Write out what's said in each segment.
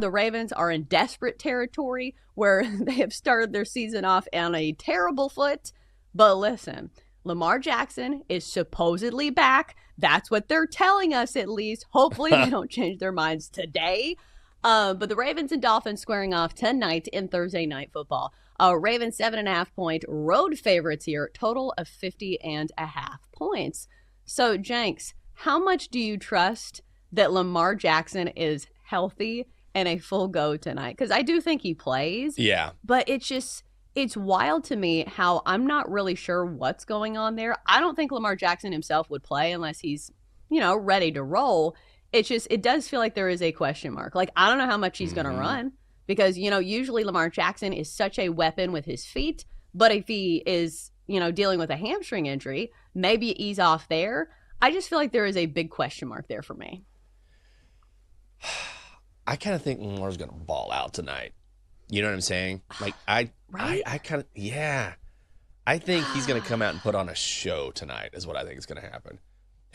The Ravens are in desperate territory where they have started their season off on a terrible foot. But listen, Lamar Jackson is supposedly back. That's what they're telling us, at least. Hopefully they don't change their minds today. But the Ravens and Dolphins squaring off tonight in Thursday Night Football. Ravens 7.5-point road favorites here, total of 50.5 points. So, Jenks, how much do you trust that Lamar Jackson is healthy and a full go tonight? Because I do think he plays. Yeah. But it's wild to me how I'm not really sure what's going on there. I don't think Lamar Jackson himself would play unless he's, ready to roll. It does feel like there is a question mark. Like, I don't know how much he's going to run because, usually Lamar Jackson is such a weapon with his feet. But if he is, dealing with a hamstring injury, maybe ease off there. I just feel like there is a big question mark there for me. I kind of think Lamar's going to ball out tonight. You know what I'm saying? Like, I kind of, yeah. I think he's going to come out and put on a show tonight is what I think is going to happen.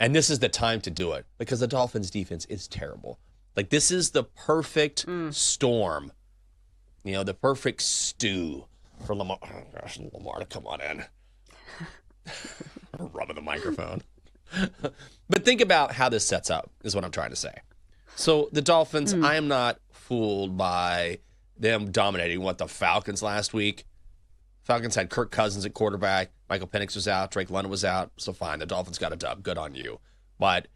And this is the time to do it because the Dolphins defense is terrible. Like, this is the perfect storm, the perfect stew for Lamar. Oh, gosh, Lamar to come on in. Rubbing the microphone. But think about how this sets up is what I'm trying to say. So the Dolphins, I am not fooled by them dominating the Falcons last week. Falcons had Kirk Cousins at quarterback. Michael Penix was out. Drake London was out. So fine, the Dolphins got a dub. Good on you. But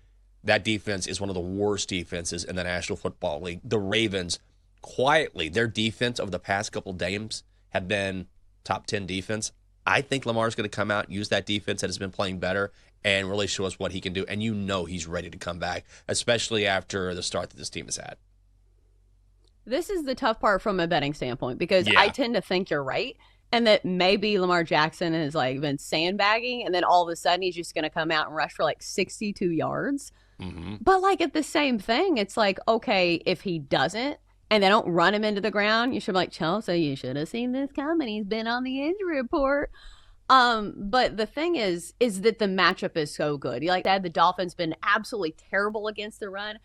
that defense is one of the worst defenses in the National Football League. The Ravens, quietly, their defense over the past couple games have been top 10 defense. I think Lamar's going to come out and use that defense that has been playing better and really show us what he can do. And he's ready to come back, especially after the start that this team has had. This is the tough part from a betting standpoint because I tend to think you're right and that maybe Lamar Jackson has been sandbagging and then all of a sudden he's just going to come out and rush for 62 yards. Mm-hmm. But at the same thing, it's okay, if he doesn't and they don't run him into the ground, you should be like, Chelsea, you should have seen this coming. He's been on the injury report. But the thing is that the matchup is so good. Like I said, the Dolphins been absolutely terrible against the run.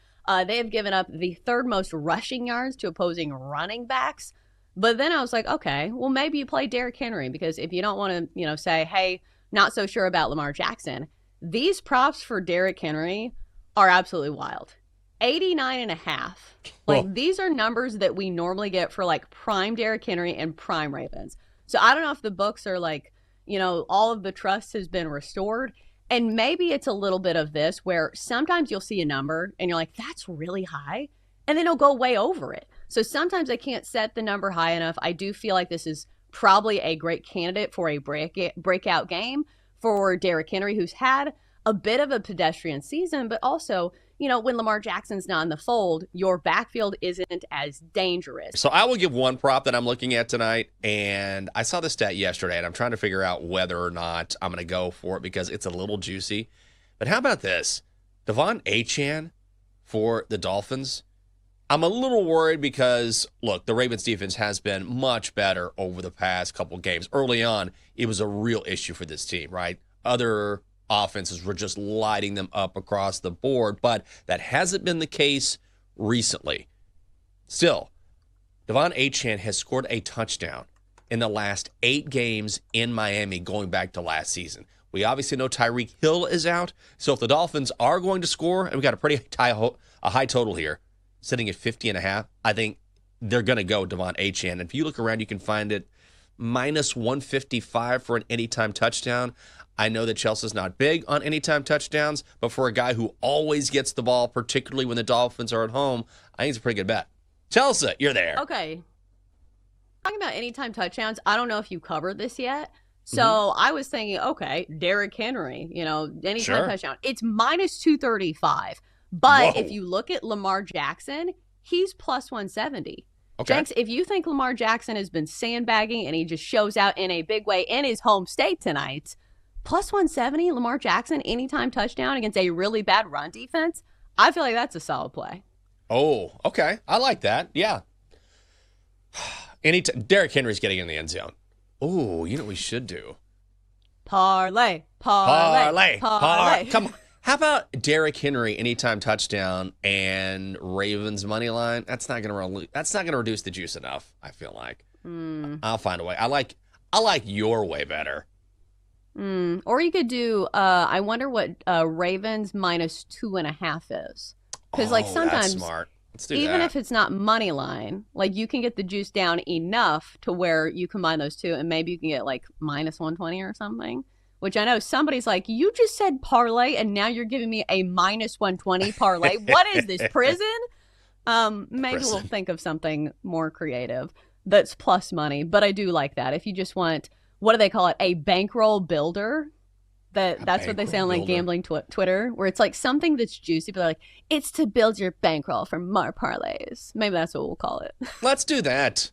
They have given up the third most rushing yards to opposing running backs. But then I was like, okay, well, maybe you play Derrick Henry because if you don't want to, say, hey, not so sure about Lamar Jackson, these props for Derrick Henry are absolutely wild. 89.5. These are numbers that we normally get for prime Derrick Henry and prime Ravens. So I don't know if the books are all of the trust has been restored. And maybe it's a little bit of this where sometimes you'll see a number and you're like, that's really high. And then it'll go way over it. So sometimes I can't set the number high enough. I do feel like this is probably a great candidate for a breakout game for Derrick Henry, who's had a bit of a pedestrian season, but also, when Lamar Jackson's not in the fold, your backfield isn't as dangerous. So I will give one prop that I'm looking at tonight, and I saw the stat yesterday, and I'm trying to figure out whether or not I'm going to go for it because it's a little juicy. But how about this? Devon Achane for the Dolphins. I'm a little worried because, look, the Ravens defense has been much better over the past couple games. Early on, it was a real issue for this team, right? Other offenses were just lighting them up across the board, but that hasn't been the case recently. Still, Devon Achane has scored a touchdown in the last 8 games in Miami going back to last season. We obviously know Tyreek Hill is out, so if the Dolphins are going to score, and we got a pretty high total here, sitting at 50.5, I think they're going to go Devon Achane. And if you look around, you can find it minus 155 for an anytime touchdown. I know that Chelsea's not big on anytime touchdowns, but for a guy who always gets the ball, particularly when the Dolphins are at home, I think it's a pretty good bet. Chelsea, you're there. Okay. Talking about anytime touchdowns, I don't know if you covered this yet. So I was thinking, okay, Derrick Henry, anytime touchdown. It's minus 235. But if you look at Lamar Jackson, he's plus 170. Okay. Jenks, if you think Lamar Jackson has been sandbagging and he just shows out in a big way in his home state tonight, plus 170, Lamar Jackson, anytime touchdown against a really bad run defense, I feel like that's a solid play. Oh, okay. I like that. Yeah. Derrick Henry's getting in the end zone. Oh, you know what we should do? Parlay. Come on. How about Derrick Henry anytime touchdown and Ravens money line? That's not gonna reduce the juice enough. I feel like I'll find a way. I like your way better. Or you could do. I wonder what Ravens minus 2.5 is, because like sometimes that's smart. Let's do even that. if it's not money line, like you can get the juice down enough to where you combine those two, and maybe you can get like minus 120 or something. Which I know somebody's like, you just said parlay, and now you're giving me a minus 120 parlay. What is this, prison? Maybe we'll think of something more creative that's plus money. But I do like that. If you just want, what do they call it? A bankroll builder. That's what they say on like gambling Twitter, where it's like something that's juicy, but they're like, it's to build your bankroll for more parlays. Maybe that's what we'll call it. Let's do that.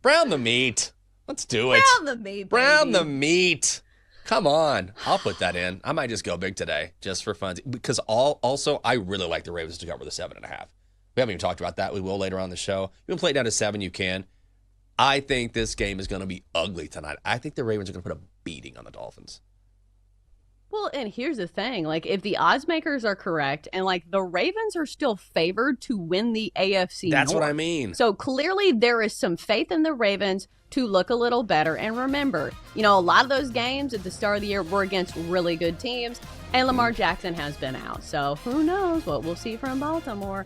Brown the meat. Let's do it. Brown the meat, baby. Brown the meat. Come on. I'll put that in. I might just go big today just for fun. Because also, I really like the Ravens to cover the 7.5. We haven't even talked about that. We will later on in the show. You can play it down to 7, you can. I think this game is going to be ugly tonight. I think the Ravens are going to put a beating on the Dolphins. Well, and here's the thing. Like, if the odds makers are correct, and, like, the Ravens are still favored to win the AFC That's North. what I mean. So, clearly, there is some faith in the Ravens to look a little better. And remember, you know, a lot of those games at the start of the year were against really good teams, and Lamar Jackson has been out. So, who knows what we'll see from Baltimore.